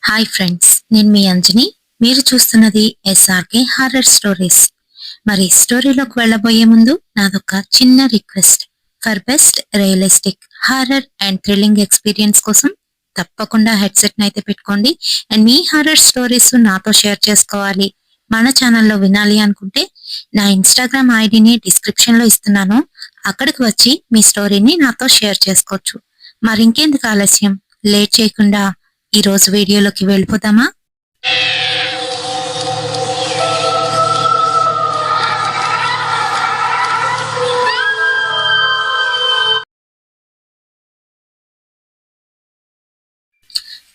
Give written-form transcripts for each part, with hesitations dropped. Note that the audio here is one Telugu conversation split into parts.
హాయ్ ఫ్రెండ్స్, నేను మీ అంజని. మీరు చూస్తున్నది ఎస్ఆర్కే హారర్ స్టోరీస్. మరి స్టోరీలోకి వెళ్ళబోయే ముందు నాదొక చిన్న request. For best realistic horror and thrilling experience కోసం తప్పకుండా హెడ్సెట్ అయితే పెట్టుకోండి. అండ్ మీ హారర్ స్టోరీస్ నాతో షేర్ చేసుకోవాలి, మన ఛానల్లో వినాలి అనుకుంటే నా ఇన్స్టాగ్రామ్ ఐడిని డిస్క్రిప్షన్ లో ఇస్తున్నాను. అక్కడికి వచ్చి మీ స్టోరీని నాతో షేర్ చేసుకోవచ్చు. మరి ఇంకెందుకు ఆలస్యం, లేట్ చేయకుండా ఈ రోజు వీడియోలోకి వెళ్ళిపోదామా?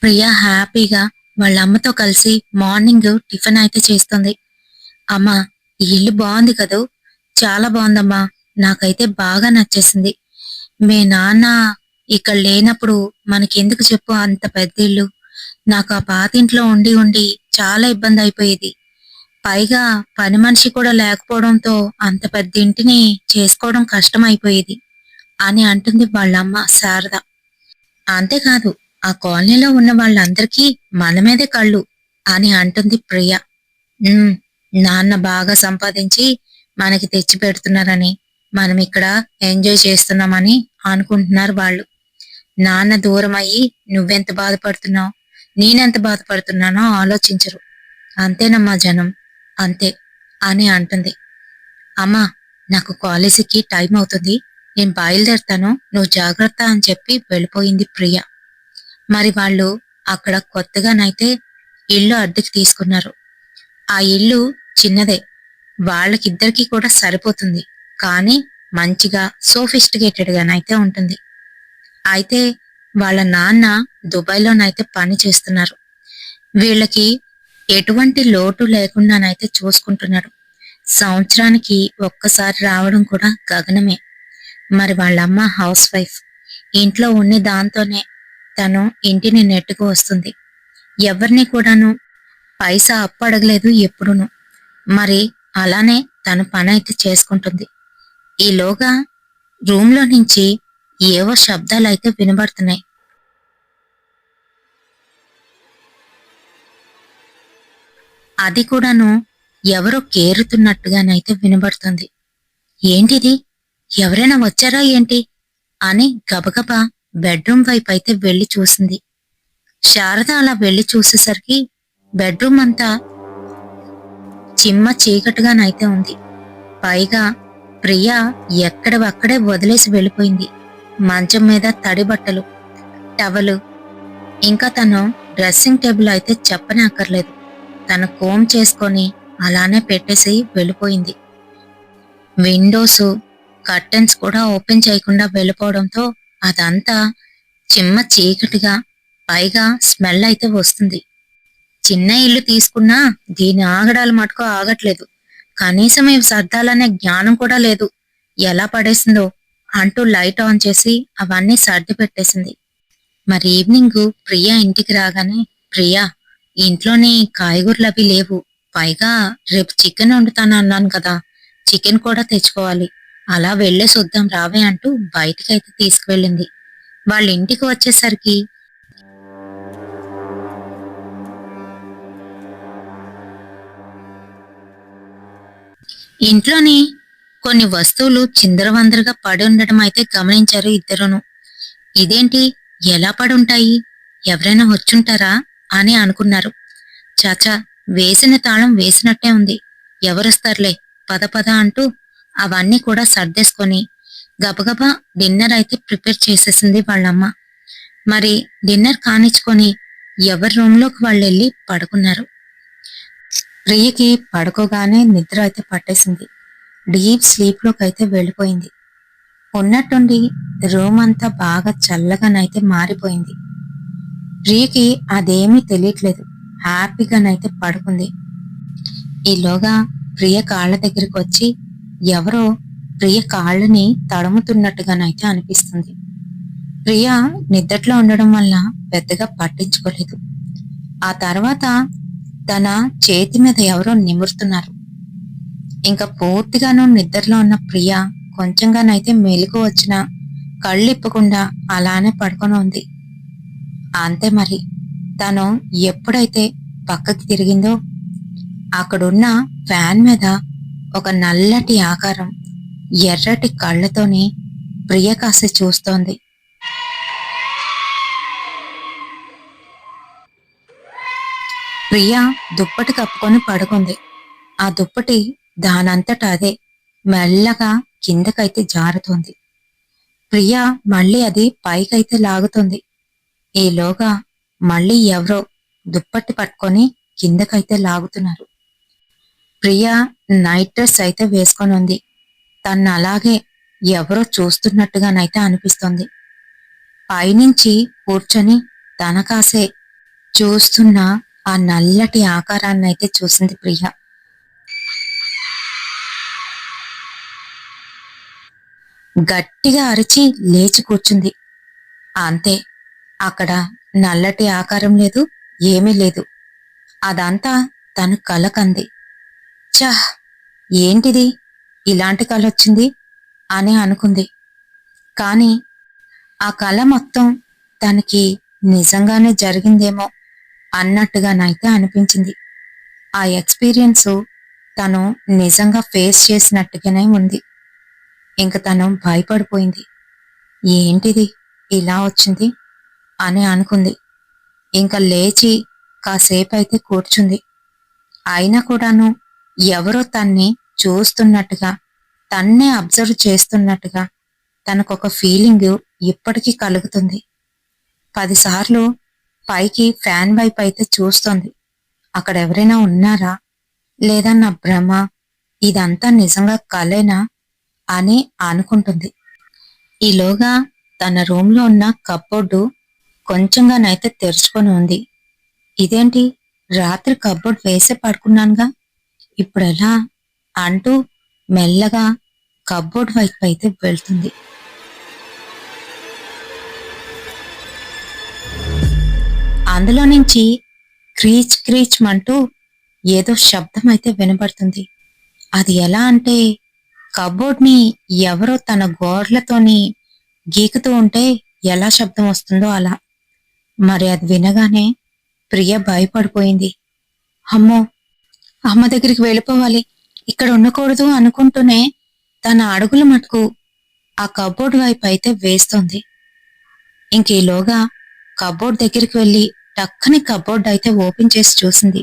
ప్రియా హ్యాపీగా వాళ్ళ అమ్మతో కలిసి మార్నింగ్ టిఫిన్ అయితే చేస్తుంది. అమ్మా, ఈ ఇల్లు బాగుంది కదూ? చాలా బాగుందమ్మా, నాకైతే బాగా నచ్చేసింది. మీ నాన్న ఇక్కడ లేనప్పుడు మనకెందుకు చెప్పు అంత పెద్ద ఇల్లు? నాకు ఆ పాతింట్లో ఉండి ఉండి చాలా ఇబ్బంది అయిపోయేది. పైగా పని మనిషి కూడా లేకపోవడంతో అంత పెద్ద ఇంటిని చేసుకోవడం కష్టం అయిపోయేది అని అంటుంది వాళ్ళమ్మ శారద. అంతేకాదు, ఆ కాలనీలో ఉన్న వాళ్ళందరికీ మన మీదే కళ్ళు అని అంటుంది ప్రియ. "ఉమ్, నాన్న బాగా సంపాదించి మనకి తెచ్చి పెడుతున్నారని, మనం ఇక్కడ ఎంజాయ్ చేస్తున్నామని అనుకుంటున్నారు వాళ్ళు. నాన్న దూరం అయ్యి నువ్వెంత బాధపడుతున్నావు, నేనెంత బాధపడుతున్నానో ఆలోచించరు. అంతేనమ్మా జనం, అంతే" అని అంటుంది. "అమ్మా, నాకు కాలేజీకి టైం అవుతుంది, నేను బయలుదేరుతాను, నువ్వు జాగ్రత్త" అని చెప్పి వెళ్ళిపోయింది ప్రియ. మరి వాళ్ళు అక్కడ కొత్తగానైతే ఇల్లు అద్దెకి తీసుకున్నారు. ఆ ఇల్లు చిన్నదే, వాళ్ళకిద్దరికి కూడా సరిపోతుంది. కానీ మంచిగా సోఫిస్టికేటెడ్ గానైతే ఉంటుంది. అయితే వాళ్ళ నాన్న దుబాయ్లోనైతే పని చేస్తున్నారు. వీళ్ళకి ఎటువంటి లోటు లేకుండానైతే చూసుకుంటున్నాడు. సంవత్సరానికి ఒక్కసారి రావడం కూడా గగనమే. మరి వాళ్ళమ్మ హౌస్ వైఫ్, ఇంట్లో ఉండి దాంతోనే తను ఇంటిని నెట్టుకు వస్తుంది. ఎవరిని కూడాను పైసా అప్పు అడగలేదు ఎప్పుడును. మరి అలానే తను పని అయితే చేసుకుంటుంది. ఈలోగా రూమ్లో నుంచి ఏవో శబ్దాలైతే వినబడుతున్నాయి. అది కూడాను ఎవరో కేరుతున్నట్టుగానైతే వినబడుతుంది. ఏంటిది, ఎవరైనా వచ్చారా ఏంటి అని గబగబా బెడ్రూమ్ వైపు అయితే వెళ్లి చూసింది. శారద అలా వెళ్లి చూసేసరికి బెడ్రూమ్ అంతా చిమ్మ చీకటిగానైతే ఉంది. పైగా ప్రియ ఎక్కడవక్కడే వదిలేసి వెళ్ళిపోయింది. మంచం మీద తడి బట్టలు, టవలు, ఇంకా తను డ్రెస్సింగ్ టేబుల్ అయితే చెప్పనక్కర్లేదు, తను కోమ్ చేసుకొని అలానే పెట్టేసి వెళ్ళిపోయింది. విండోస్, కర్టెన్స్ కూడా ఓపెన్ చేయకుండా వెళ్ళిపోవడంతో అదంతా చిమ్మ చీకటిగా, పైగా స్మెల్ అయితే వస్తుంది. చిన్న ఇల్లు తీసుకున్నా దీని ఆగడాలు మటుకు ఆగట్లేదు. కనీసం ఇవి సర్దాలనే జ్ఞానం కూడా లేదు. ఎలా పడేసిందో అంటూ లైట్ ఆన్ చేసి అవన్నీ సర్ది పెట్టేసింది. మరి ఈవినింగ్ ప్రియ ఇంటికి రాగానే, "ప్రియా, ఇంట్లోని కాయగూరలు అవి లేవు. పైగా రేపు చికెన్ వండుతాను అన్నాను కదా, చికెన్ కూడా తెచ్చుకోవాలి. అలా వెళ్లేసి వద్దాం రావే" అంటూ బయటికైతే తీసుకువెళ్ళింది. వాళ్ళ ఇంటికి వచ్చేసరికి ఇంట్లోని కొన్ని వస్తువులు చిందరవందరగా పడి ఉండడం అయితే గమనించారు ఇద్దరును. ఇదేంటి, ఎలా పడుంటాయి, ఎవరైనా వచ్చుంటారా అని అనుకున్నారు. చాచా, వేసిన తాళం వేసినట్టే ఉంది, ఎవరొస్తారులే, పద పద అంటూ అవన్నీ కూడా సర్దేసుకొని గబగబా డిన్నర్ అయితే ప్రిపేర్ చేసేసింది వాళ్ళమ్మ. మరి డిన్నర్ కానిచ్చుకొని ఎవరి రూమ్లోకి వాళ్ళు వెళ్ళి పడుకున్నారు. ప్రియకి పడుకోగానే నిద్ర అయితే పట్టేసింది. డీప్ స్లీప్ లోకి అయితే వెళ్ళిపోయింది. ఉన్నట్టుండి రూమ్ అంతా బాగా చల్లగానైతే మారిపోయింది. ప్రియకి అదేమీ తెలియట్లేదు, హ్యాపీగానైతే పడుకుంది. ఈలోగా ప్రియ కాళ్ళ దగ్గరికి వచ్చి ఎవరో ప్రియ కాళ్ళని తడుముతున్నట్టుగానైతే అనిపిస్తుంది. ప్రియ నిద్రలో ఉండడం వల్ల పెద్దగా పట్టించుకోలేదు. ఆ తర్వాత తన చేతి మీద ఎవరో నిమురుతున్నారు. ఇంకా పూర్తిగాను నిద్రలో ఉన్న ప్రియ కొంచెంగానైతే మెలకు వచ్చిన కళ్ళిప్పకుండా అలానే పడుకొని ఉంది. అంతే మరి, తను ఎప్పుడైతే పక్కకి తిరిగిందో అక్కడున్న ఫ్యాన్ మీద ఒక నల్లటి ఆకారం ఎర్రటి కళ్ళతోని ప్రియ కాసి చూస్తోంది. ప్రియ దుప్పటి కప్పుకొని పడుకుంది. ఆ దుప్పటి దానంతట అదే మెల్లగా కిందకైతే జారుతోంది. ప్రియ మళ్ళీ అది పైకైతే లాగుతుంది. ఈలోగా మళ్ళీ ఎవరో దుప్పటి పట్టుకొని కిందకైతే లాగుతున్నారు. ప్రియ నైట్ డ్రెస్ అయితే వేసుకొని ఉంది. తను అలాగే ఎవరో చూస్తున్నట్టుగానైతే అనిపిస్తోంది. పైనుంచి కూర్చొని తన కాసే చూస్తున్న ఆ నల్లటి ఆకారాన్నైతే చూసింది ప్రియ. గట్టిగా అరిచి లేచి కూర్చుంది. అంతే, అక్కడ నల్లటి ఆకారం లేదు, ఏమీ లేదు. అదంతా తను కలకంది. చహ్, ఏంటిది ఇలాంటి కలొచ్చింది అని అనుకుంది. కాని ఆ కల మొత్తం తనకి నిజంగానే జరిగిందేమో అన్నట్టుగానైతే అనిపించింది. ఆ ఎక్స్పీరియన్స్ తను నిజంగా ఫేస్ చేసినట్టుగానే ఉంది. ఇంక తను భయపడిపోయింది. ఏంటిది ఇలా వచ్చింది అని అనుకుంది. ఇంక లేచి కాసేపైతే కూర్చుంది. అయినా కూడాను ఎవరో తన్ని చూస్తున్నట్టుగా, తన్నే అబ్జర్వ్ చేస్తున్నట్టుగా తనకొక ఫీలింగ్ ఇప్పటికీ కలుగుతుంది. 10 సార్లు పైకి ఫ్యాన్ వైపు అయితే చూస్తోంది. అక్కడ ఎవరైనా ఉన్నారా, లేదా నా భ్రమ, ఇదంతా నిజంగా కలేనా అని అనుకుంటుంది. ఈలోగా తన రూంలో ఉన్న కప్బోర్డు కొంచెంగానైతే తెరుచుకొని ఉంది. ఇదేంటి, రాత్రి కప్బోర్డ్ వేసే పడుకున్నానుగా, ఇప్పుడెలా అంటూ మెల్లగా కప్బోర్డ్ వైపు అయితే వెళ్తుంది. అందులో నుంచి క్రీచ్ క్రీచ్ అంటూ ఏదో శబ్దం అయితే వినబడుతుంది. అది ఎలా అంటే, కబోర్డ్ని ఎవరో తన గోర్లతోని గీకుతూ ఉంటే ఎలా శబ్దం వస్తుందో అలా. మరి అది వినగానే ప్రియ భయపడిపోయింది. అమ్మో, అమ్మ దగ్గరికి వెళ్ళిపోవాలి, ఇక్కడ ఉండకూడదు అనుకుంటూనే తన అడుగులు మటుకు ఆ కబోర్డ్ వైపు అయితే వేస్తోంది. ఇంకీలోగా కబోర్డ్ దగ్గరికి వెళ్ళి టక్కని కబోర్డ్ అయితే ఓపెన్ చేసి చూసింది.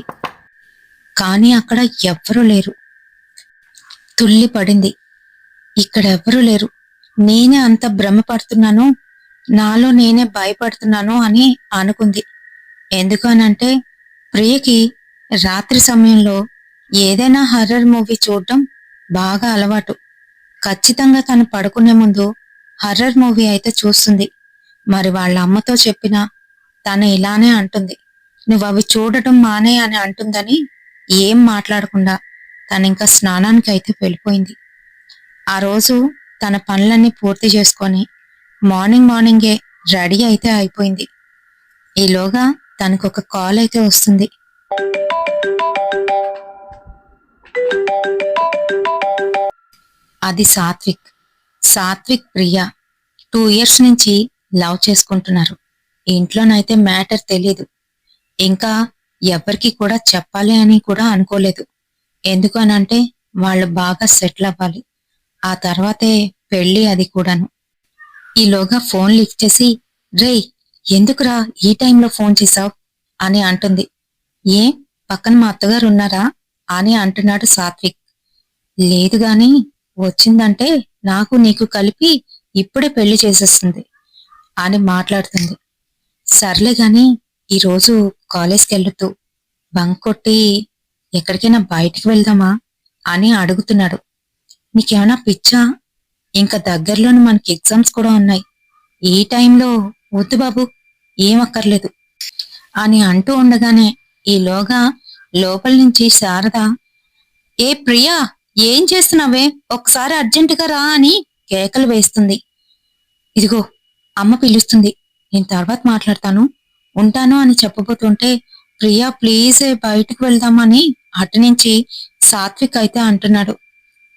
కానీ అక్కడ ఎవ్వరూ లేరు. తుల్లి పడింది. ఇక్కడెవ్వరూ లేరు, నేనే అంత భ్రమపడుతున్నాను, నాలో నేనే భయపడుతున్నాను అని అనుకుంది. ఎందుకనంటే ప్రియకి రాత్రి సమయంలో ఏదైనా హర్రర్ మూవీ చూడటం బాగా అలవాటు. ఖచ్చితంగా తను పడుకునే ముందు హర్రర్ మూవీ అయితే చూస్తుంది. మరి వాళ్ళ అమ్మతో చెప్పినా తను ఇలానే అంటుంది. నువ్వు అవి చూడటం మానే అని అంటుందని ఏం మాట్లాడకుండా తనింకా స్నానానికి అయితే వెళ్ళిపోయింది. ఆ రోజు తన పనులన్నీ పూర్తి చేసుకొని మార్నింగే రెడీ అయితే అయిపోయింది. ఈలోగా తనకొక కాల్ అయితే వస్తుంది. అది సాత్విక్ ప్రియ 2 years నుంచి లవ్ చేసుకుంటున్నారు. ఇంట్లోనైతే మ్యాటర్ తెలీదు. ఇంకా ఎవరికి కూడా చెప్పాలి అని కూడా అనుకోలేదు. ఎందుకనంటే వాళ్ళు బాగా సెటిల్ అవ్వాలి, ఆ తర్వాతే పెళ్లి, అది కూడాను. ఈలోగా ఫోన్ లిఫ్ట్ చేసి, రేయ్, ఎందుకురా ఈ టైంలో ఫోన్ చేశావు అని అంటుంది. ఏ, పక్కన మా అత్తగారు ఉన్నారా అని అంటున్నాడు సాత్విక్. లేదు గాని వచ్చిందంటే నాకు నీకు కలిపి ఇప్పుడే పెళ్లి చేసేస్తుంది అని మాట్లాడుతుంది. సర్లే గాని ఈరోజు కాలేజ్కి వెళ్ళొద్దు, బంక్ కొట్టి ఎక్కడికైనా బయటికి వెళ్దామా అని అడుగుతున్నాడు. నీకేమైనా పిచ్చా, ఇంకా దగ్గరలోని మనకి ఎగ్జామ్స్ కూడా ఉన్నాయి, ఈ టైంలో వద్దు బాబు, ఏమక్కర్లేదు అని అంటూ ఉండగానే ఈలోగా లోపల నుంచి శారద, ఏ ప్రియా, ఏం చేస్తున్నావే, ఒకసారి అర్జెంటుగా రా అని కేకలు వేస్తుంది. ఇదిగో అమ్మ పిలుస్తుంది, నేను తర్వాత మాట్లాడతాను, ఉంటాను అని చెప్పబోతుంటే ప్రియా ప్లీజ్ బయటకు వెళ్దామని అటు నుంచి సాత్విక్ అయితే అంటున్నాడు.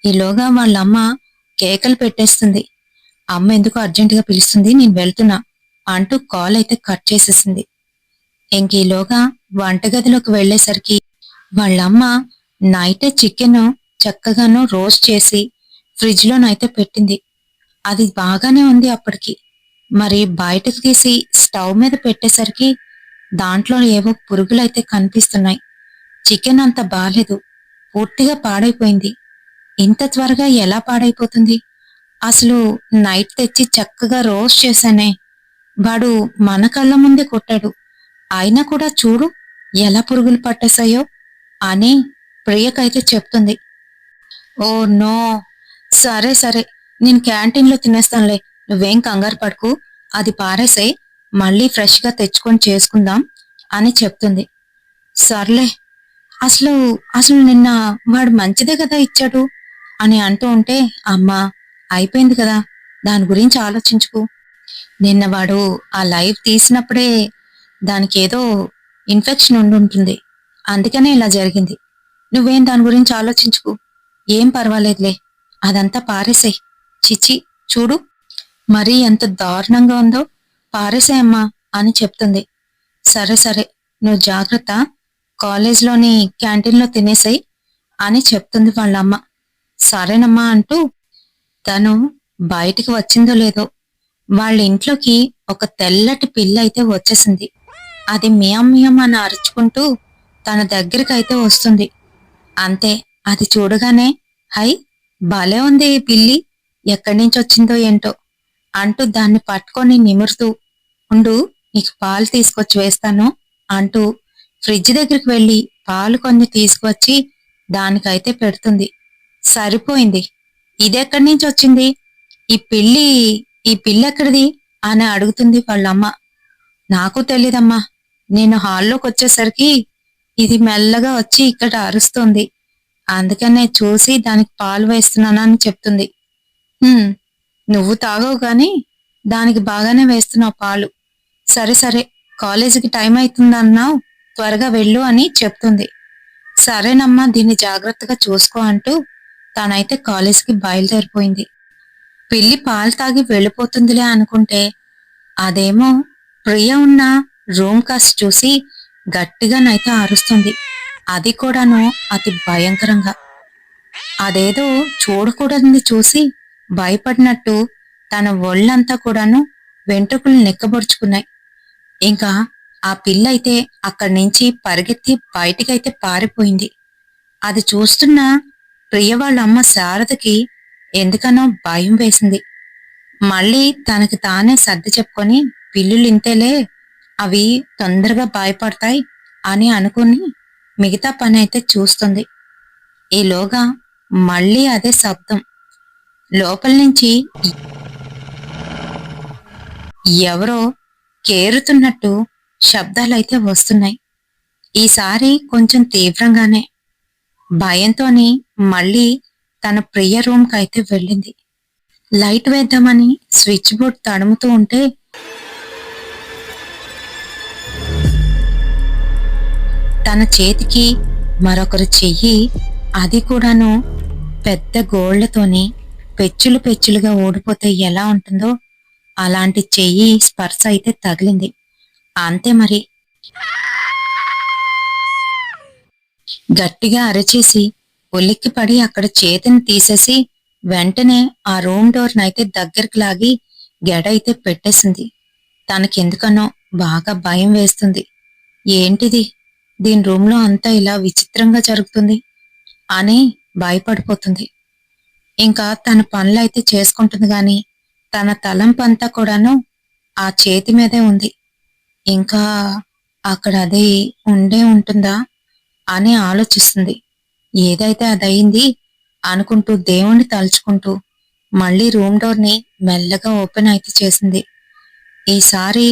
ఈలోగా వాళ్ళమ్మ కేకలు పెట్టేస్తుంది. అమ్మ ఎందుకు అర్జెంటుగా పిలుస్తుంది, నేను వెళ్తున్నా అంటూ కాల్ అయితే కట్ చేసేసింది. ఇంకీలోగా వంటగదిలోకి వెళ్ళేసరికి వాళ్ళమ్మ నైటే చికెన్ చక్కగాను రోస్ట్ చేసి ఫ్రిడ్జ్లోనైతే పెట్టింది. అది బాగానే ఉంది అప్పటికి. మరి బయటకు తీసి స్టవ్ మీద పెట్టేసరికి దాంట్లో ఏవో పురుగులైతే కనిపిస్తున్నాయి. చికెన్ అంత బాలేదు. పూర్తిగా పాడైపోయింది. ఇంత త్వరగా ఎలా పాడైపోతుంది? అసలు నైట్ తెచ్చి చక్కగా రోస్ట్ చేశానే. వాడు మన కళ్ళ ముందే కొట్టాడు. అయినా కూడా చూడు ఎలా పురుగులు పట్టేశాయో అని ప్రియకైతే చెప్తుంది. Oh no! సరే సరే, నేను క్యాంటీన్లో తినేస్తానులే. నువ్వేం కంగారు పడకు. అది పారేసేయ్, మళ్ళీ ఫ్రెష్గా తెచ్చుకొని చేసుకుందాం అని చెప్తుంది. సర్లే, అసలు అసలు నిన్న వాడు మంచిదే కదా ఇచ్చాడు అని అంటూ ఉంటే, అమ్మా అయిపోయింది కదా, దాని గురించి ఆలోచించుకు. నిన్న వాడు ఆ లైవ్ తీసినప్పుడే దానికి ఏదో ఇన్ఫెక్షన్ ఉండుంటుంది. అందుకనే ఇలా జరిగింది. నువ్వేం దాని గురించి ఆలోచించుకు. ఏం పర్వాలేదులే, అదంతా పారేసేయ్. చిచి, చూడు మరీ ఎంత దారుణంగా ఉందో. పారేసేయమ్మా అని చెప్తుంది. సరే సరే, నువ్వు జాగ్రత్త, కాలేజ్లోని క్యాంటీన్లో తినేసేయ్ అని చెప్తుంది వాళ్ళమ్మ. సరేనమ్మా అంటూ తను బయటికి వచ్చిందో లేదో వాళ్ళ ఇంట్లోకి ఒక తెల్లటి పిల్ల అయితే వచ్చేసింది. అది మియం మియం అని అరుచుకుంటూ తన దగ్గరికైతే వస్తుంది. అంతే, అది చూడగానే, హై, భలే ఉంది ఈ పిల్లి, ఎక్కడి నుంచి వచ్చిందో ఏంటో అంటూ దాన్ని పట్టుకొని నిమురుతూ, ఉండు నీకు పాలు తీసుకొచ్చి వేస్తాను అంటూ ఫ్రిడ్జ్ దగ్గరికి వెళ్లి పాలు కొన్ని తీసుకొచ్చి దానికైతే పెడుతుంది. సరిపోయింది, ఇదెక్కడి నుంచి వచ్చింది? ఈ పిల్లి ఈ పిల్లి ఎక్కడిది అని అడుగుతుంది వాళ్ళమ్మ. నాకు తెలీదమ్మా, నేను హాల్లోకి వచ్చేసరికి ఇది మెల్లగా వచ్చి ఇక్కడ అరుస్తుంది. అందుకనే చూసి దానికి పాలు వేస్తున్నానని చెప్తుంది. "హ్మ్, నువ్వు తాగవు గాని దానికి బాగానే వేస్తున్నావు పాలు. సరే సరే, కాలేజీకి టైం అవుతుందన్నావు, త్వరగా వెళ్ళు అని చెప్తుంది. సరేనమ్మా, దీన్ని జాగ్రత్తగా చూసుకో అంటూ తనైతే కాలేజీకి బయలుదేరిపోయింది. పిల్లి పాలు తాగి వెళ్ళిపోతుందిలే అనుకుంటే, అదేమో ప్రియ ఉన్న రూమ్ కాస్త చూసి గట్టిగానైతే అరుస్తుంది. అది కూడాను అతి భయంకరంగా. అదేదో చూడకూడనిది చూసి భయపడినట్టు తన ఒళ్ళంతా కూడాను వెంట్రుకలు నిక్కబొడుచుకున్నాయి. ఇంకా ఆ పిల్ల అయితే అక్కడి నుంచి పరిగెత్తి బయటికైతే పారిపోయింది. అది చూస్తున్న ప్రియ వాళ్ళమ్మ శారదకి ఎందుకనో భయం వేసింది. మళ్ళీ తనకి తానే సర్ది చెప్పుకొని, పిల్లులు ఇంతేలే, అవి తొందరగా భయపడతాయి అని అనుకుని మిగతా పని అయితే చూస్తుంది. ఈలోగా మళ్ళీ అదే శబ్దం. లోపల నుంచి ఎవరో కేరుతున్నట్టు శబ్దాలైతే వస్తున్నాయి. ఈసారి కొంచెం తీవ్రంగానే. భయంతోని మళ్ళీ తన ప్రియ రూమ్కి అయితే వెళ్ళింది. లైట్ వేద్దామని స్విచ్ బోర్డ్ తడుముతూ ఉంటే తన చేతికి మరొకరు చెయ్యి, అది కూడాను పెద్ద గోళ్లతోని పెచ్చులు పెచ్చులుగా ఊడిపోతే ఎలా ఉంటుందో అలాంటి చెయ్యి స్పర్శ అయితే తగిలింది. అంతే మరి. గట్టిగా అరచేసి ఉలిక్కిపడి అక్కడ చేతిని తీసేసి వెంటనే ఆ రూమ్ డోర్ నైతే దగ్గరికి లాగి గెడైతే పెట్టేసింది. తనకెందుకనో బాగా భయం వేస్తుంది. ఏంటిది, దీని రూమ్లో అంతా ఇలా విచిత్రంగా జరుగుతుంది అని భయపడిపోతుంది. ఇంకా తన పనులైతే చేసుకుంటుంది గాని తన తలంపంతా కూడాను ఆ చేతి మీదే ఉంది. ఇంకా అక్కడ అది ఉండే ఉంటుందా అని ఆలోచిస్తుంది. ఏదైతే అదయింది అనుకుంటూ దేవుణ్ణి తలుచుకుంటూ మళ్ళీ రూమ్ డోర్ని మెల్లగా ఓపెన్ అయితే చేసింది. ఈసారి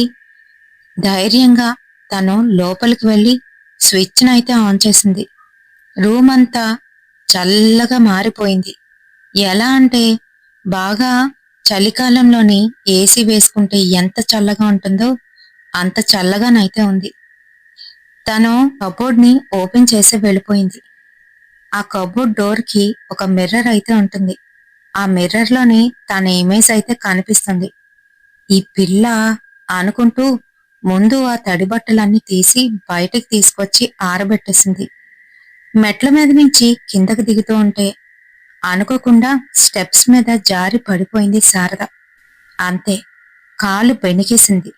ధైర్యంగా తను లోపలికి వెళ్ళి స్విచ్ని అయితే ఆన్ చేసింది. రూమ్ అంతా చల్లగా మారిపోయింది. ఎలా అంటే బాగా చలికాలంలోని ఏసీ వేసుకుంటే ఎంత చల్లగా ఉంటుందో అంత చల్లగానైతే ఉంది. తను కబోర్డ్ని ఓపెన్ చేసి వెళ్ళిపోయింది. ఆ కబోర్డ్ డోర్కి ఒక మిర్రర్ అయితే ఉంటుంది. ఆ మిర్రర్లోని తన ఇమేజ్ అయితే కనిపిస్తుంది. ఈ పిల్ల అనుకుంటూ ముందు ఆ తడి బట్టలన్నీ తీసి బయటికి తీసుకొచ్చి ఆరబెట్టేసింది. మెట్ల మీద నుంచి కిందకి దిగుతూ ఉంటే అనుకోకుండా స్టెప్స్ మీద జారి పడిపోయింది శారద. అంతే, కాలు బెణికేసింది.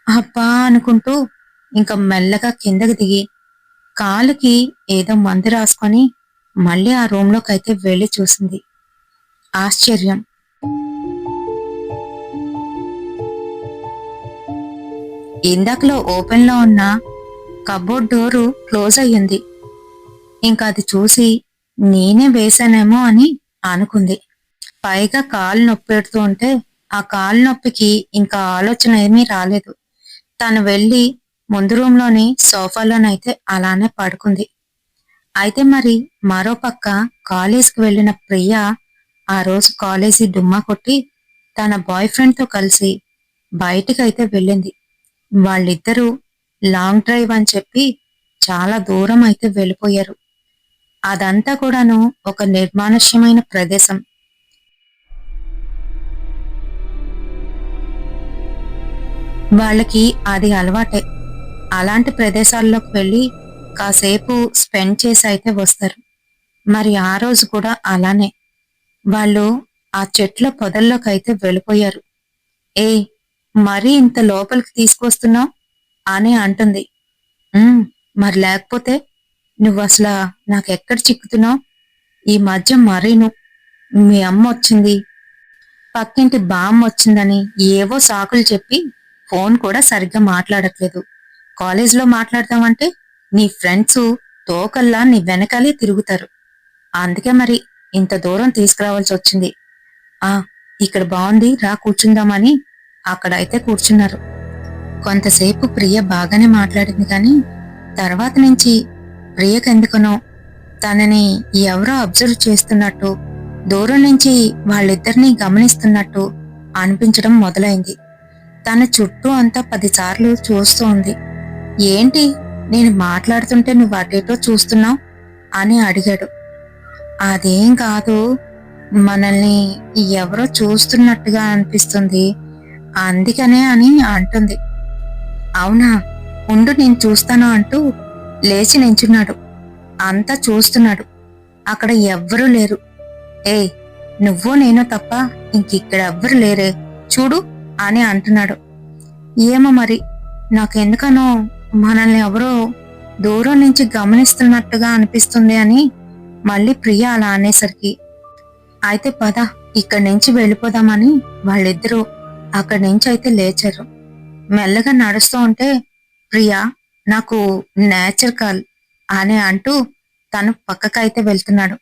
అబ్బా అనుకుంటూ ఇంక మెల్లగా కిందకి దిగి కాలుకి ఏదో మందు రాసుకొని మళ్ళీ ఆ రూంలోకైతే వెళ్లి చూసింది. ఆశ్చర్యం. ఇందాకలో ఓపెన్ లో ఉన్న కబోర్డ్ డోరు క్లోజ్ అయ్యింది. ఇంకా అది చూసి నేనే వేశానేమో అని అనుకుంది. పైగా కాలు నొప్పి పెడుతూ ఉంటే ఆ కాలు నొప్పికి ఇంకా ఆలోచన ఏమీ రాలేదు. తను వెళ్లి ముందు రూంలోని సోఫాలోనైతే అలానే పడుకుంది. అయితే మరి మరోపక్క కాలేజ్కి వెళ్లిన ప్రియ ఆ రోజు కాలేజీ డుమ్మా కొట్టి తన బాయ్ ఫ్రెండ్ తో కలిసి బయటికైతే వెళ్ళింది. వాళ్ళిద్దరూ లాంగ్ డ్రైవ్ అని చెప్పి చాలా దూరం అయితే వెళ్ళిపోయారు. అదంతా కూడాను ఒక నిర్మానుష్యమైన ప్రదేశం. వాళ్ళకి అది అలవాటే. అలాంటి ప్రదేశాల్లోకి వెళ్ళి కాసేపు స్పెండ్ చేసి అయితే వస్తారు. మరి ఆ రోజు కూడా అలానే వాళ్ళు ఆ చెట్ల పొదల్లోకైతే వెళ్ళిపోయారు. ఏ, మరీ ఇంత లోపలికి తీసుకొస్తున్నావు అని అంటుంది. మరి లేకపోతే నువ్వసలా నాకెక్కడ చిక్కుతున్నావు? ఈ మధ్య మరీను మీ అమ్మ వచ్చింది, పక్కింటి బామ్మ వచ్చిందని ఏవో సాకులు చెప్పి ఫోన్ కూడా సరిగ్గా మాట్లాడట్లేదు. కాలేజ్లో మాట్లాడతామంటే నీ ఫ్రెండ్స్ తోకల్లా నీ వెనకాలే తిరుగుతారు. అందుకే మరి ఇంత దూరం తీసుకురావాల్సి వచ్చింది. ఆ, ఇక్కడ బాగుంది, రా కూర్చుందామని అక్కడైతే కూర్చున్నారు. కొంతసేపు ప్రియ బాగానే మాట్లాడింది కానీ తర్వాత నుంచి ప్రియకెందుకనో తనని ఎవరో అబ్జర్వ్ చేస్తున్నట్టు, దూరం నుంచి వాళ్ళిద్దరినీ గమనిస్తున్నట్టు అనిపించడం మొదలైంది. తన చుట్టూ అంతా 10 సార్లు చూస్తూ ఉంది. ఏంటి, నేను మాట్లాడుతుంటే నువ్వు అటేటో చూస్తున్నావు అని అడిగాడు. అదేం కాదు, మనల్ని ఎవరో చూస్తున్నట్టుగా అనిపిస్తుంది, అందుకనే అని అంటుంది. అవునా, ఉండు నేను చూస్తాను అంటూ లేచి నించున్నాడు. అంతా చూస్తున్నాడు. అక్కడ ఎవ్వరూ లేరు. ఏ, నువ్వు నేను తప్ప ఇంకిక్కడ ఎవ్వరు లేరే, చూడు అని అంటున్నాడు. ఏమో మరి, నాకెందుకనో మనల్ని ఎవరో దూరం నుంచి గమనిస్తున్నట్టుగా అనిపిస్తుంది అని మళ్ళీ ప్రియ అలా అనేసరికి, అయితే పద ఇక్కడి నుంచి వెళ్ళిపోదామని వాళ్ళిద్దరూ అక్కడి నుంచి అయితే లేచారు. మెల్లగా నడుస్తూ ఉంటే ప్రియా, నాకు నేచర్ కాల్ అని అంటూ తను పక్కకైతే వెళ్తున్నాడు.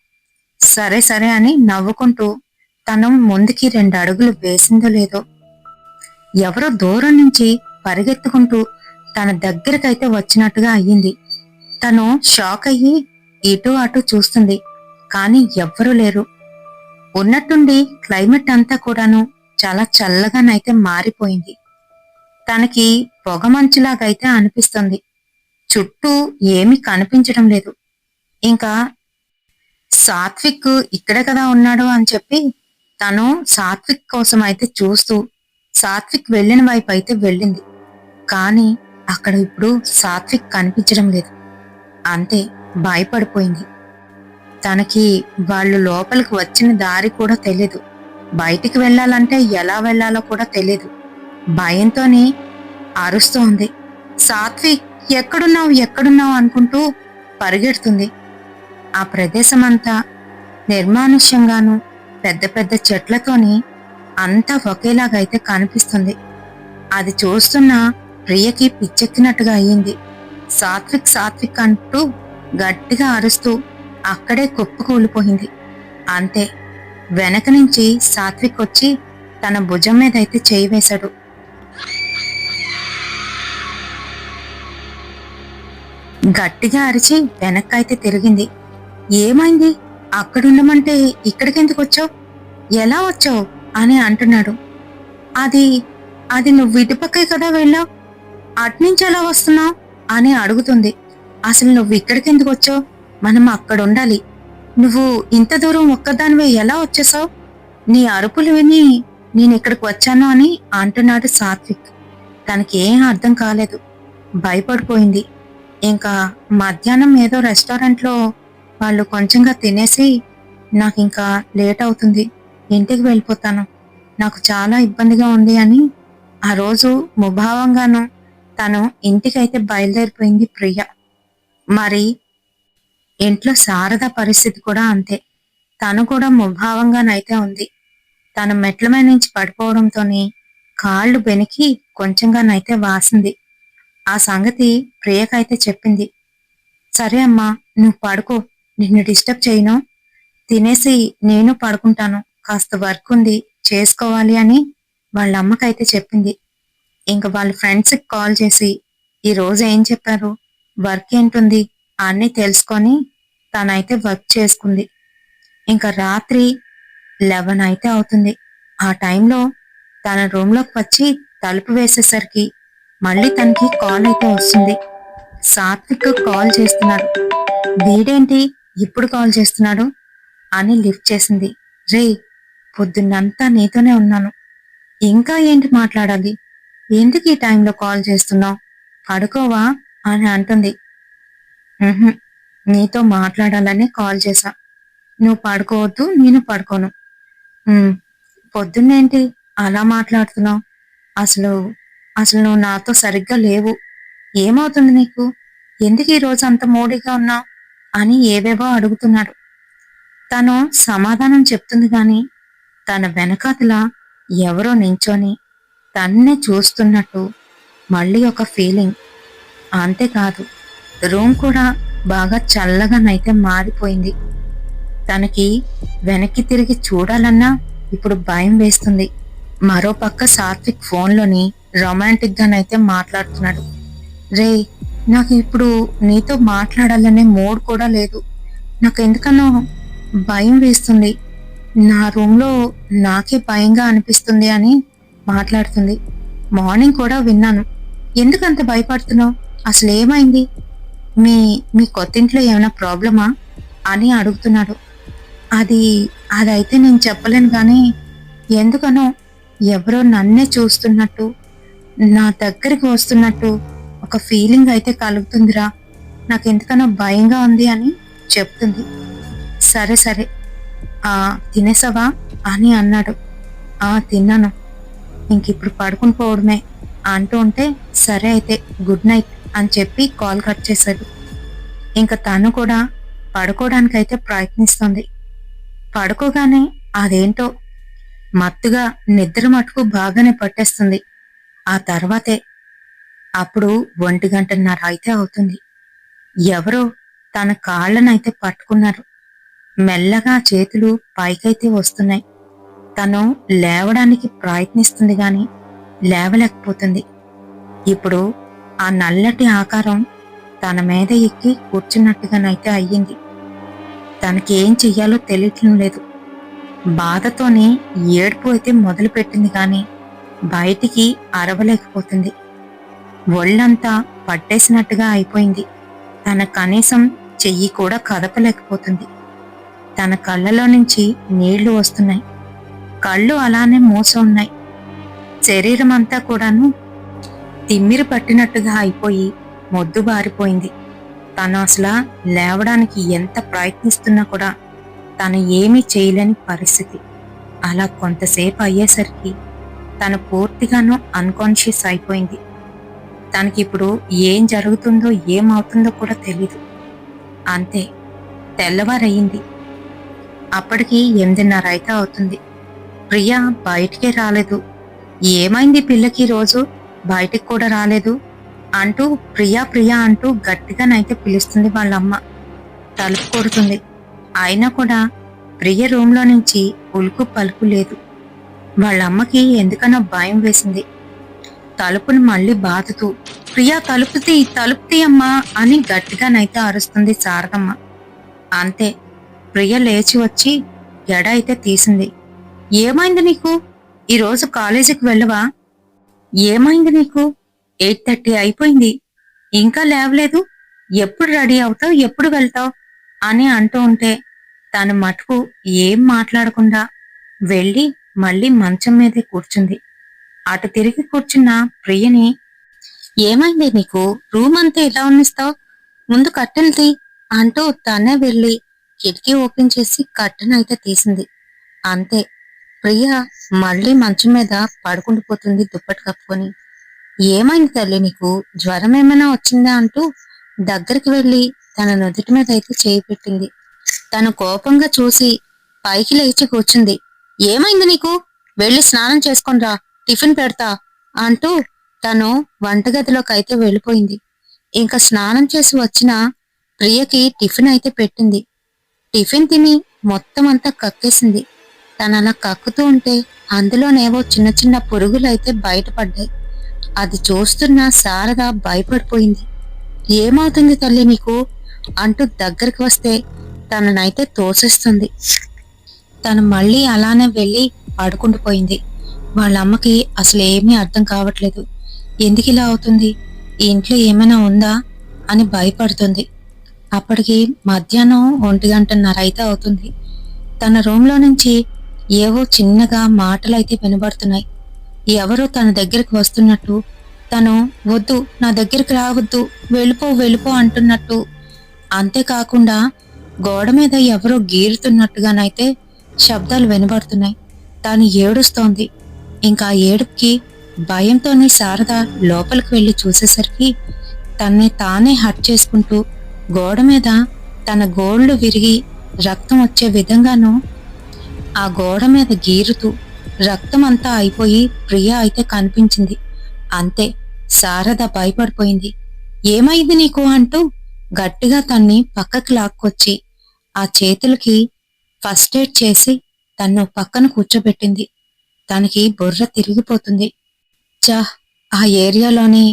సరే సరే అని నవ్వుకుంటూ తను ముందుకి 2 అడుగులు వేసిందో లేదో ఎవరో దూరం నుంచి పరిగెత్తుకుంటూ తన దగ్గరకైతే వచ్చినట్టుగా అయ్యింది. తను షాక్ అయ్యి ఇటు అటు చూస్తుంది, కానీ ఎవ్వరూ లేరు. ఉన్నట్టుండి క్లైమేట్ అంతా కూడాను చాలా చల్లగానైతే మారిపోయింది. తనకి పొగమంచులాగైతే అనిపిస్తుంది. చుట్టూ ఏమీ కనిపించడం లేదు. ఇంకా సాత్విక్ ఇక్కడే కదా ఉన్నాడు అని చెప్పి తను సాత్విక్ కోసం అయితే చూస్తూ సాత్విక్ వెళ్ళిన వైపు అయితే వెళ్ళింది. కానీ అక్కడ ఇప్పుడు సాత్విక్ కనిపించడం లేదు. అంతే, భయపడిపోయింది. తనకి వాళ్ళు లోపలికి వచ్చిన దారి కూడా తెలీదు. బయటికి వెళ్ళాలంటే ఎలా వెళ్లాలో కూడా తెలీదు. భయంతోనే అరుస్తూ ఉంది. సాత్విక్, ఎక్కడున్నావు ఎక్కడున్నావు అనుకుంటూ పరిగెడుతుంది. ఆ ప్రదేశమంతా నిర్మానుష్యంగాను పెద్ద పెద్ద చెట్లతోని అంతా ఒకేలాగైతే కనిపిస్తుంది. అది చూస్తున్న ప్రియకి పిచ్చెక్కినట్టుగా అయ్యింది. సాత్విక్ సాత్విక్ అంటూ గట్టిగా అరుస్తూ అక్కడే కుప్పకూలిపోయింది. అంతే, వెనక నుంచి సాత్విక్ వచ్చి తన భుజం మీదైతే చేయి వేశాడు. గట్టిగా అరిచి వెనక్కైతే తిరిగింది. ఏమైంది, అక్కడుండమంటే ఇక్కడికెందుకు వచ్చావు, ఎలా వచ్చావు అని అంటున్నాడు. అది అది నువ్వు ఇటుపక్కే కదా వెళ్ళావు, అట్నుంచి ఎలా వస్తున్నావు అని అడుగుతుంది. అసలు నువ్వు ఇక్కడికెందుకు వచ్చావు, మనం అక్కడ ఉండాలి, నువ్వు ఇంత దూరం ఒక్కదానివే ఎలా వచ్చేసావు, నీ అరుపులు విని నేను ఇక్కడికి వచ్చాను అని అంటున్నాడు సాత్విక్. తనకేం అర్థం కాలేదు. భయపడిపోయింది. ఇంకా మధ్యాహ్నం ఏదో రెస్టారెంట్లో వాళ్ళు కొంచెంగా తినేసి, నాకింకా లేట్ అవుతుంది, ఇంటికి వెళ్ళిపోతాను, నాకు చాలా ఇబ్బందిగా ఉంది అని ఆ రోజు ముభావంగాను తను ఇంటికైతే బయలుదేరిపోయింది ప్రియ. మరి ఇంట్లో శారద పరిస్థితి కూడా అంతే. తను కూడా ముభావంగానైతే ఉంది. తను మెట్ల మీద నుంచి పడిపోవడంతోనే కాళ్ళు బెనికి కొంచెంగానైతే వాసింది. ఆ సంగతి ప్రియకైతే చెప్పింది. సరే అమ్మా, నువ్వు పడుకో, నిన్ను డిస్టర్బ్ చేయను, తినేసి నేను పడుకుంటాను, కాస్త వర్క్ ఉంది, చేసుకోవాలి అని వాళ్ళ అమ్మకైతే చెప్పింది. ఇంక వాళ్ళ ఫ్రెండ్స్కి కాల్ చేసి ఈ రోజు ఏం చెప్పారు, వర్క్ ఏంటుంది అన్నీ తెలుసుకొని తనైతే వర్క్ చేసుకుంది. ఇంకా రాత్రి 11 అయితే అవుతుంది. ఆ టైంలో తన రూమ్లోకి వచ్చి తలుపు వేసేసరికి మళ్ళీ తనకి కాల్ అయితే వస్తుంది. సాత్విక్ కాల్ చేస్తున్నాడు. వీడేంటి ఇప్పుడు కాల్ చేస్తున్నాడు అని లిఫ్ట్ చేసింది. రే, పొద్దున్నంతా నీతోనే ఉన్నాను, ఇంకా ఏంటి మాట్లాడాలి, ఎందుకు ఈ టైంలో కాల్ చేస్తున్నావు, పడుకోవా అని అంటుంది. "ఉహుం, నీతో మాట్లాడాలని కాల్ చేశా, నువ్వు పడుకోవద్దు, నేను పడుకోను." "ఉమ్, పొద్దున్నేంటి అలా మాట్లాడుతున్నావు, అసలు అసలు నువ్వు నాతో సరిగ్గా లేవు, ఏమవుతుంది నీకు, ఎందుకు ఈ రోజు అంత మూడీగా ఉన్నావు అని ఏవేవో అడుగుతున్నాడు. తను సమాధానం చెప్తుంది గాని తన వెనకాతల ఎవరో నించొని తన్నే చూస్తున్నట్టు మళ్ళీ ఒక ఫీలింగ్. అంతేకాదు, రూమ్ కూడా బాగా చల్లగానైతే మారిపోయింది. తనకి వెనక్కి తిరిగి చూడాలన్నా ఇప్పుడు భయం వేస్తుంది. మరోపక్క సాత్విక్ ఫోన్లోని రొమాంటిక్ గానైతే మాట్లాడుతున్నాడు. రే, నాకు ఇప్పుడు నీతో మాట్లాడాలనే మూడ్ కూడా లేదు, నాకు ఎందుకనో భయం వేస్తుంది, నా రూమ్లో నాకే భయంగా అనిపిస్తుంది అని మాట్లాడుతుంది. మార్నింగ్ కూడా విన్నాను, ఎందుకంత భయపడుతున్నావు, అసలు ఏమైంది, మీ మీ కొత్తింట్లో ఏమైనా ప్రాబ్లమా అని అడుగుతున్నాడు. అది అదైతే నేను చెప్పలేను కానీ ఎందుకనో ఎవరో నన్నే చూస్తున్నట్టు, నా దగ్గరికి వస్తున్నట్టు ఒక ఫీలింగ్ అయితే కలుగుతుందిరా, నాకెందుకనో భయంగా ఉంది అని చెప్తుంది. సరే సరే, తినేసావా అని అన్నాడు. తిన్నాను, ఇంకిప్పుడు పడుకుని పోవడమే అంటూ ఉంటే సరే అయితే గుడ్ నైట్ అని చెప్పి కాల్ కట్ చేశాడు. ఇంకా తను కూడా పడుకోవడానికైతే ప్రయత్నిస్తుంది. పడుకోగానే అదేంటో మత్తుగా నిద్ర మటుకు బాగానే పట్టేస్తుంది. ఆ తర్వాతే అప్పుడు 1:30 అయితే అవుతుంది. ఎవరో తన కాళ్ళనైతే పట్టుకున్నారు. మెల్లగా చేతులు పైకైతే వస్తున్నాయి. తను లేవడానికి ప్రయత్నిస్తుంది గాని లేవలేకపోతుంది. ఇప్పుడు ఆ నల్లటి ఆకారం తన మీద ఎక్కి కూర్చున్నట్టుగానైతే అయ్యింది. తనకి ఏం చెయ్యాలో తెలియటం లేదు. బాధతోనే ఏడుపు అయితే మొదలుపెట్టింది గాని బయటికి అరవలేకపోతుంది. ఒళ్ళంతా పట్టేసినట్టుగా అయిపోయింది. తన కనీసం చెయ్యి కూడా కదపలేకపోతుంది. తన కళ్ళలో నుంచి నీళ్లు వస్తున్నాయి. కళ్ళు అలానే మూసి ఉన్నాయి. శరీరం అంతా కూడాను తిమ్మిరి పట్టినట్టుగా అయిపోయి మొద్దుబారిపోయింది. తను అసలు లేవడానికి ఎంత ప్రయత్నిస్తున్నా కూడా తను ఏమీ చేయలేని పరిస్థితి. అలా కొంతసేపు అయ్యేసరికి తను పూర్తిగాను అన్కాన్షియస్ అయిపోయింది. తనకిప్పుడు ఏం జరుగుతుందో ఏమవుతుందో కూడా తెలీదు. అంతే, తెల్లవారయ్యింది. అప్పటికి 8:30 అయితే అవుతుంది. ప్రియ బయటికే రాలేదు. ఏమైంది పిల్లకి రోజు బయటికి కూడా రాలేదు అంటూ ప్రియా ప్రియా అంటూ గట్టిగానైతే పిలుస్తుంది వాళ్ళమ్మ. తలుపు కొడుతుంది. అయినా కూడా ప్రియ రూమ్లో నుంచి ఉలుకు పలుకు లేదు. వాళ్ళమ్మకి ఎందుకనో భయం వేసింది. తలుపును మళ్ళీ బాదుతూ ప్రియా తలుపు తీ అమ్మా అని గట్టిగానైతే అరుస్తుంది శారదమ్మ. అంతే, ప్రియ లేచి వచ్చి ఎడ అయితే తీసింది. ఏమైంది నీకు, ఈరోజు కాలేజీకి వెళ్ళవా, ఏమైంది నీకు, 8:30 అయిపోయింది, ఇంకా లేవలేదు, ఎప్పుడు రెడీ అవుతావు, ఎప్పుడు వెళ్తావు అని అంటూ ఉంటే తను మటుకు ఏం మాట్లాడకుండా వెళ్ళి మళ్ళీ మంచం మీదే కూర్చుంది. అటు తిరిగి కూర్చున్న ప్రియని, ఏమైంది నీకు? రూమ్ అంతా ఎలా ఉన్నిస్తావు? ముందు కట్టెలు తీ అంటూ తనే వెళ్లి కిటికీ ఓపెన్ చేసి కట్టెను అయితే తీసింది. అంతే, ప్రియ మళ్ళీ మంచం మీద పడుకుండిపోతుంది దుప్పటి కప్పుకొని. ఏమైంది తల్లి నీకు? జ్వరం ఏమైనా వచ్చిందా అంటూ దగ్గరికి వెళ్లి తన నుదుటి మీద అయితే చేయి పెట్టింది. తను కోపంగా చూసి పైకి లేచి కూర్చుంది. ఏమైంది నీకు? వెళ్ళి స్నానం చేసుకొనిరా, టిఫిన్ పెడతా అంటూ తను వంటగదిలోకి అయితే వెళ్ళిపోయింది. ఇంకా స్నానం చేసి వచ్చిన ప్రియకి టిఫిన్ అయితే పెట్టింది. టిఫిన్ తిని మొత్తం అంతా కక్కేసింది. తను అలా కక్కుతూ ఉంటే అందులోనేవో చిన్న చిన్న పురుగులు అయితే బయటపడ్డాయి. అది చూస్తున్న శారద భయపడిపోయింది. ఏమవుతుంది తల్లి నీకు అంటూ దగ్గరికి వస్తే తననైతే తోసేస్తుంది. తను మళ్ళీ అలానే వెళ్ళి పడుకుండిపోయింది. వాళ్ళ అమ్మకి అసలు ఏమీ అర్థం కావట్లేదు. ఎందుకు ఇలా అవుతుంది, ఈ ఇంట్లో ఏమైనా ఉందా అని భయపడుతుంది. అప్పటికి మధ్యాహ్నం 1:30 అయితే అవుతుంది. తన రూమ్లో నుంచి ఏవో చిన్నగా మాటలైతే వినబడుతున్నాయి. ఎవరో తన దగ్గరికి వస్తున్నట్టు, తను వద్దు, నా దగ్గరికి రావద్దు, వెళ్ళిపో వెళ్ళిపో అంటున్నట్టు. అంతేకాకుండా గోడ మీద ఎవరో గీరుతున్నట్టుగానైతే శబ్దాలు వినబడుతున్నాయి. తాను ఏడుస్తోంది. ఇంకా ఏడుపుకి భయంతోనే శారద లోపలికి వెళ్లి చూసేసరికి తన్ని తానే హట్ చేసుకుంటూ గోడ మీద తన గోళ్లు విరిగి రక్తం వచ్చే విధంగాను ఆ గోడ మీద గీరుతూ రక్తం అంతా అయిపోయి ప్రియ అయితే కనిపించింది. అంతే, శారద భయపడిపోయింది. ఏమైంది నీకు అంటూ గట్టిగా తన్ని పక్కకి లాక్కొచ్చి ఆ చేతులకి ఫస్ట్ ఎయిడ్ చేసి తన్ను పక్కన కూర్చోబెట్టింది. తనకి బుర్ర తిరిగిపోతుంది. చా, ఆ ఏరియాలోని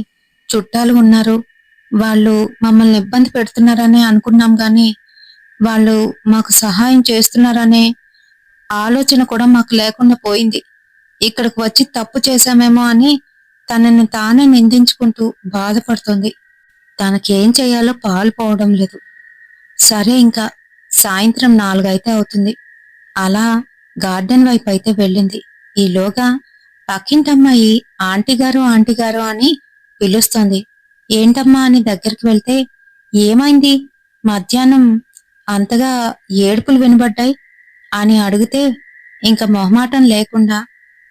చుట్టాలు ఉన్నారు, వాళ్ళు మమ్మల్ని ఇబ్బంది పెడుతున్నారని అనుకున్నాం గాని వాళ్ళు మాకు సహాయం చేస్తున్నారనే ఆలోచన కూడా మాకు లేకుండా పోయింది. ఇక్కడికి వచ్చి తప్పు చేశామేమో అని తనని తానే నిందించుకుంటూ బాధపడుతుంది. తనకేం చేయాలో పాలుపోవడం లేదు. సరే, ఇంకా సాయంత్రం 4 అయితే అవుతుంది. అలా గార్డెన్ వైపు అయితే వెళ్ళింది. ఈలోగా పక్కింటమ్మాయి ఆంటీ గారు అని పిలుస్తోంది. ఏంటమ్మా అని దగ్గరికి వెళ్తే, ఏమైంది, మధ్యాహ్నం అంతగా ఏడుపులు వినబడ్డాయి అని అడిగితే ఇంకా మొహమాటం లేకుండా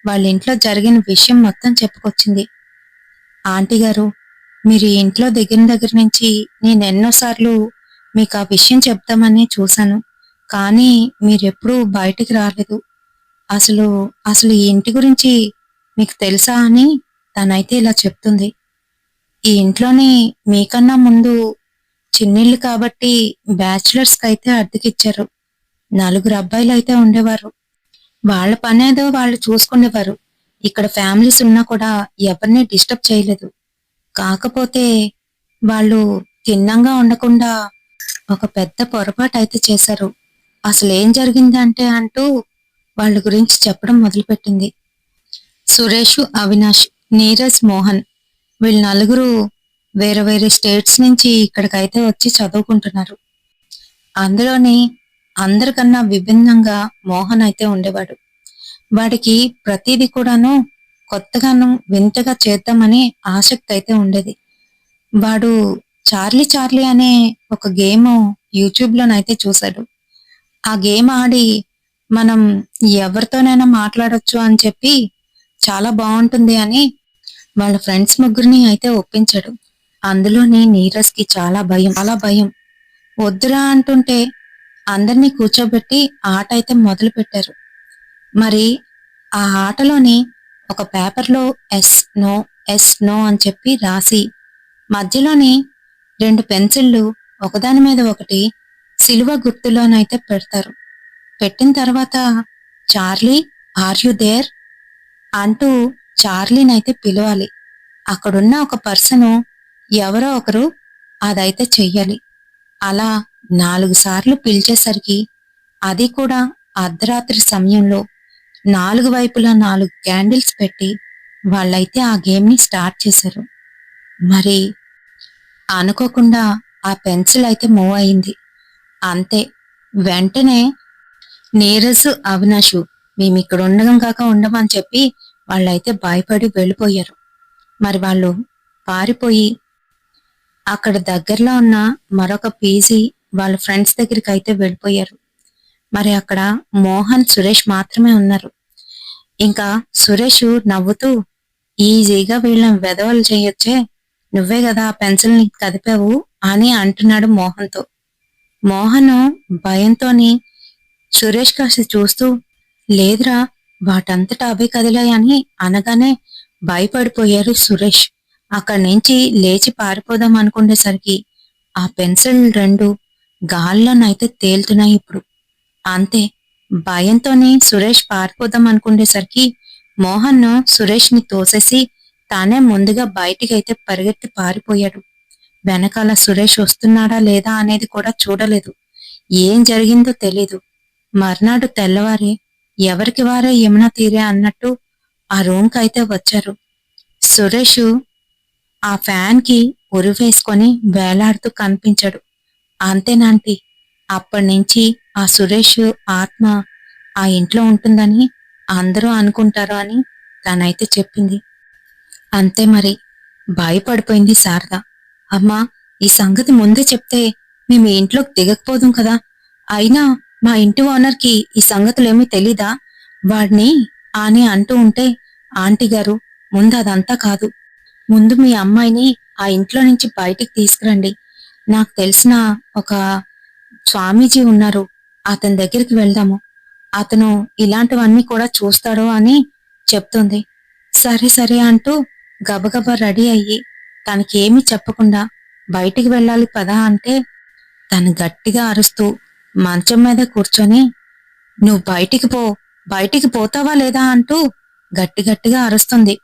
వాళ్ళ ఇంట్లో జరిగిన విషయం మొత్తం చెప్పుకొచ్చింది. ఆంటీ గారు, మీరు ఈ ఇంట్లో దిగిన దగ్గర నుంచి నేను ఎన్నోసార్లు మీకు ఆ విషయం చెప్తామని చూశాను, కానీ మీరెప్పుడూ బయటికి రాలేదు. అసలు అసలు ఈ ఇంటి గురించి మీకు తెలుసా అని తనైతే ఇలా చెప్తుంది. ఈ ఇంట్లోని మీకన్నా ముందు చిన్నిళ్ళు కాబట్టి బ్యాచిలర్స్ కి అయితే అద్దెకిచ్చారు. 4 అబ్బాయిలు అయితే ఉండేవారు. వాళ్ళ పనేదో వాళ్ళు చూసుకునేవారు. ఇక్కడ ఫ్యామిలీస్ ఉన్నా కూడా ఎవరిని డిస్టర్బ్ చేయలేదు. కాకపోతే వాళ్ళు తిన్నంగా ఉండకుండా ఒక పెద్ద పొరపాటు అయితే చేశారు. అసలేం జరిగిందంటే అంటూ వాళ్ళ గురించి చెప్పడం మొదలుపెట్టింది. సురేష్, అవినాష్, నీరజ్, మోహన్, వీళ్ళు నలుగురు వేరే వేరే స్టేట్స్ నుంచి ఇక్కడికైతే వచ్చి చదువుకుంటున్నారు. అందులోని అందరికన్నా విభిన్నంగా మోహన్ అయితే ఉండేవాడు. వాడికి ప్రతిదీ కూడాను కొత్తగాను వింతగా చేద్దామని ఆసక్తి అయితే ఉండేది. వాడు చార్లీ చార్లీ అనే ఒక గేమ్ యూట్యూబ్ లోనైతే చూశాడు. ఆ గేమ్ ఆడి మనం ఎవరితోనైనా మాట్లాడొచ్చు అని చెప్పి చాలా బాగుంటుంది అని వాళ్ళ ఫ్రెండ్స్ ముగ్గురిని అయితే ఒప్పించాడు. అందులోని నీరజ్ కి చాలా భయం. వద్దురా అంటుంటే అందరినీ కూర్చోబెట్టి ఆట అయితే మొదలు పెట్టారు. మరి ఆ ఆటలోని ఒక పేపర్లో ఎస్ నో అని చెప్పి రాసి మధ్యలోని 2 పెన్సిళ్ళు ఒకదాని మీద ఒకటి సిలువ గుర్తులోనైతే పెడతారు. పెట్టిన తర్వాత చార్లీ, ఆర్ యు దేర్ అంటూ చార్లీనైతే పిలవాలి. అక్కడున్న ఒక పర్సను ఎవరో ఒకరు అదైతే చెయ్యాలి. అలా 4 సార్లు పిలిచేసరికి, అది కూడా అర్ధరాత్రి సమయంలో 4 వైపులా 4 క్యాండిల్స్ పెట్టి వాళ్ళైతే ఆ గేమ్ ని స్టార్ట్ చేశారు. మరి అనుకోకుండా ఆ పెన్సిల్ అయితే మూవ్ అయింది. అంతే, వెంటనే నీరజ్, అవినాష్ మేమిక్కడ ఉండడం కాక ఉండమని చెప్పి వాళ్ళైతే భయపడి వెళ్ళిపోయారు. మరి వాళ్ళు పారిపోయి అక్కడ దగ్గరలో ఉన్న మరొక పీజీ వాళ్ళ ఫ్రెండ్స్ దగ్గరికి అయితే వెళ్ళిపోయారు. మరి అక్కడ మోహన్, సురేష్ మాత్రమే ఉన్నారు. ఇంకా సురేష్ నవ్వుతూ, ఈజీగా వీళ్ళని వెధవలు చేయొచ్చే, నువ్వే కదా ఆ పెన్సిల్ని కదిపావు అని అంటున్నాడు మోహన్తో. మోహన్ భయంతోని సురేష్ కాసి చూస్తూ, లేదురా, వాటంతటా అవే కదిలాయని అనగానే భయపడిపోయారు సురేష్. అక్కడి నుంచి లేచి పారిపోదాం అనుకునేసరికి ఆ పెన్సిల్ రెండు గాల్లోనైతే తేలుతున్నాయి ఇప్పుడు. అంతే, భయంతోనే సురేష్ పారిపోదాం అనుకునేసరికి మోహన్ సురేష్ ని తోసేసి తానే ముందుగా బయటికైతే పరిగెత్తి పారిపోయాడు. వెనకాల సురేష్ వస్తున్నాడా లేదా అనేది కూడా చూడలేదు. ఏం జరిగిందో తెలీదు. మర్నాడు తెల్లవారే ఎవరికి వారే యమునా తీరే అన్నట్టు ఆ రూమ్కి అయితే వచ్చారు. సురేష్ ఆ ఫ్యాన్ కి ఉరివేసుకొని వేలాడుతూ కనిపించాడు. అంతేనాంటి, అప్పటినుంచి ఆ సురేష్ ఆత్మ ఆ ఇంట్లో ఉంటుందని అందరూ అనుకుంటారు అని తనైతే చెప్పింది. అంతే మరి, భయపడిపోయింది శారద. అమ్మా, ఈ సంగతి ముందే చెప్తే మేము ఈ ఇంట్లోకి దిగకపోదాం కదా. అయినా మా ఇంటి ఓనర్కి ఈ సంగతులేమీ తెలీదా? వాడిని అని అంటూ ఉంటే, ఆంటీ గారు, ముందు అదంతా కాదు, ముందు మీ అమ్మాయిని ఆ ఇంట్లో నుంచి బయటికి తీసుకురండి. నాకు తెలిసిన ఒక స్వామీజీ ఉన్నారు, అతని దగ్గరికి వెళ్దాము. అతను ఇలాంటివన్నీ కూడా చూస్తాడు అని చెప్తుంది. సరే సరే అంటూ గబగబా రెడీ అయ్యి తనకేమీ చెప్పకుండా బయటికి వెళ్ళాలి పదా అంటే, తను గట్టిగా అరుస్తూ మంచం మీద కూర్చొని, నువ్వు బయటికి పో, బయటికి పోతావా లేదా అంటూ గట్టి గట్టిగా అరుస్తుంది.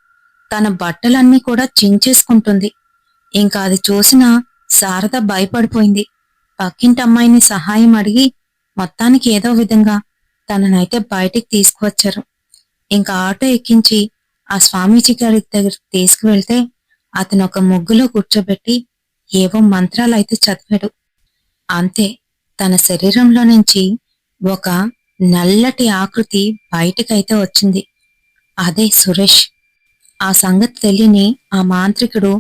తన బట్టలన్నీ కూడా చించేసుకుంటుంది. ఇంకా అది చూసిన శారద భయపడిపోయింది. పక్కింటి అమ్మాయిని సహాయం అడిగి మొత్తానికి ఏదో విధంగా తననైతే బయటికి తీసుకువచ్చారు. ఇంకా ఆటో ఎక్కించి ఆ స్వామీజీ గారి దగ్గరికి తీసుకువెళ్తే అతను ఒక ముగ్గులో కూర్చోబెట్టి ఏవో మంత్రాలైతే చదివాడు. అంతే, తన శరీరంలో నుంచి ఒక నల్లటి ఆకృతి బయటికైతే వచ్చింది. అదే సురేష్. ఆ సంగతి తెలియని ఆ మాంత్రికుడు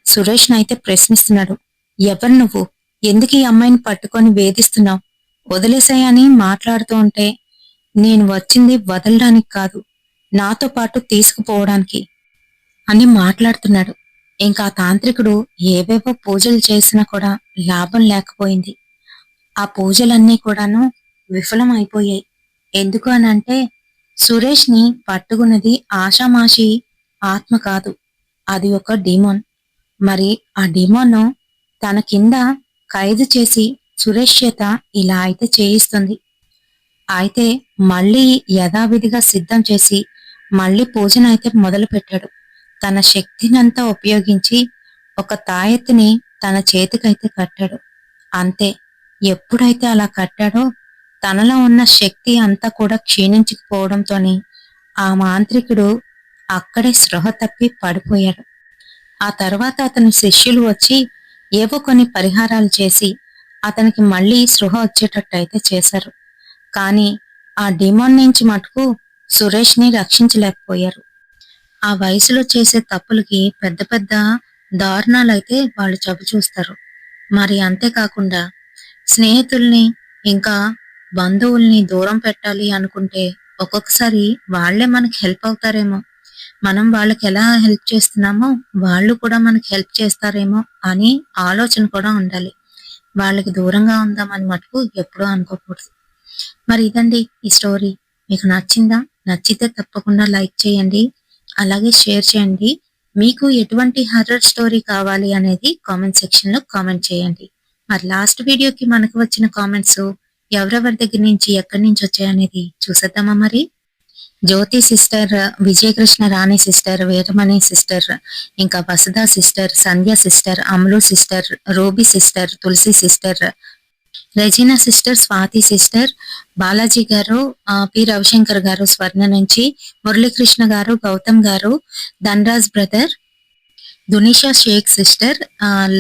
సురేష్ నైతే ప్రశ్నిస్తున్నాడు. ఎవరు నువ్వు? ఎందుకు ఈ అమ్మాయిని పట్టుకొని వేధిస్తున్నావు? వదిలేసాయని మాట్లాడుతూ ఉంటే, నేను వచ్చింది వదలడానికి కాదు, నాతో పాటు తీసుకుపోవడానికి అని మాట్లాడుతున్నాడు. ఇంకా తాంత్రికుడు ఏవేవో పూజలు చేసినా కూడా లాభం లేకపోయింది. ఆ పూజలన్నీ కూడాను విఫలం అయిపోయాయి. ఎందుకు అనంటే, సురేష్ ని పట్టుకున్నది ఆషామాషి ఆత్మ కాదు, అది ఒక డిమోన్. మరి ఆ డిమోన్ తన కింద ఖైదు చేసి సురేష్ చేత ఇలా అయితే చేయిస్తుంది. అయితే మళ్ళీ యథావిధిగా సిద్ధం చేసి మళ్ళీ పూజనైతే మొదలు పెట్టాడు. తన శక్తినంతా ఉపయోగించి ఒక తాయెత్తుని తన చేతికైతే కట్టాడు. అంతే, ఎప్పుడైతే అలా కట్టాడో తనలో ఉన్న శక్తి అంతా కూడా క్షీణించుకుపోవడంతోని ఆ మాంత్రికుడు అక్కడే స్పృహ తప్పి పడిపోయాడు. ఆ తర్వాత అతని శిష్యులు వచ్చి ఏవో కొన్ని పరిహారాలు చేసి అతనికి మళ్ళీ స్పృహ వచ్చేటట్టయితే చేశారు. కానీ ఆ డిమాండ్ నుంచి మటుకు సురేష్ ని రక్షించలేకపోయారు. ఆ వయసులో చేసే తప్పులకి పెద్ద పెద్ద దారుణాలైతే వాళ్ళు చవి చూస్తారు. మరి అంతేకాకుండా స్నేహితుల్ని ఇంకా బంధువుల్ని దూరం పెట్టాలి అనుకుంటే ఒక్కొక్కసారి వాళ్లే మనకి హెల్ప్ అవుతారేమో, మనం వాళ్ళకి ఎలా హెల్ప్ చేస్తున్నామో వాళ్ళు కూడా మనకి హెల్ప్ చేస్తారేమో అని ఆలోచన కూడా ఉండాలి. వాళ్ళకి దూరంగా ఉందామని మటుకు ఎప్పుడూ అనుకోకూడదు. మరి ఇదండి ఈ స్టోరీ. మీకు నచ్చిందా? నచ్చితే తప్పకుండా లైక్ చేయండి, అలాగే షేర్ చేయండి. మీకు ఎటువంటి హర్రర్ స్టోరీ కావాలి అనేది కామెంట్ సెక్షన్ లో కామెంట్ చేయండి. మరి లాస్ట్ వీడియోకి మనకు వచ్చిన కామెంట్స్ ఎవరెవరి దగ్గర నుంచి ఎక్కడి నుంచి వచ్చాయనేది చూసేద్దామా మరి. Jyothi sister, Vijayakrishna Rani sister, Veeramani sister, ఇంకా Vasudha sister, Sandhya sister, Amalu sister, Ruby sister, Tulasi sister, Regina sister, Swathi sister, Balaji గారు, పి రవిశంకర్ గారు స్వర్ణ నుంచి, మురళీకృష్ణ గారు, గౌతమ్ గారు, Dhanraj brother, Dunisha Sheikh sister,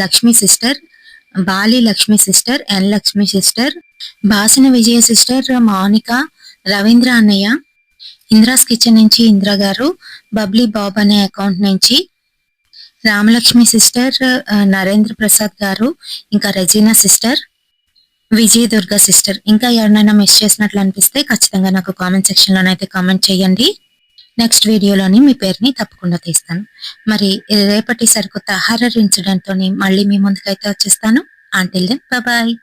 Lakshmi sister, Bali Lakshmi sister, N Lakshmi sister, Bhasana Vijaya sister, Mounika, Ravindra అన్నయ్య, ఇంద్రాస్ కిచెన్ నుంచి ఇందిరా గారు, బబ్లీ బాబ్ అనే అకౌంట్ నుంచి రామలక్ష్మి సిస్టర్, నరేంద్ర ప్రసాద్ గారు, ఇంకా రెజీనా సిస్టర్, విజయ దుర్గా సిస్టర్. ఇంకా ఎవరినైనా మిస్ చేసినట్లు అనిపిస్తే ఖచ్చితంగా నాకు కామెంట్ సెక్షన్ లోనైతే కామెంట్ చేయండి. నెక్స్ట్ వీడియోలోని మీ పేరుని తప్పకుండా తీస్తాను. మరి రేపటి సరికొత్త హారర్ ఇన్సిడెంట్ తోని మళ్ళీ మీ ముందుకైతే వచ్చేస్తాను. Until then bye.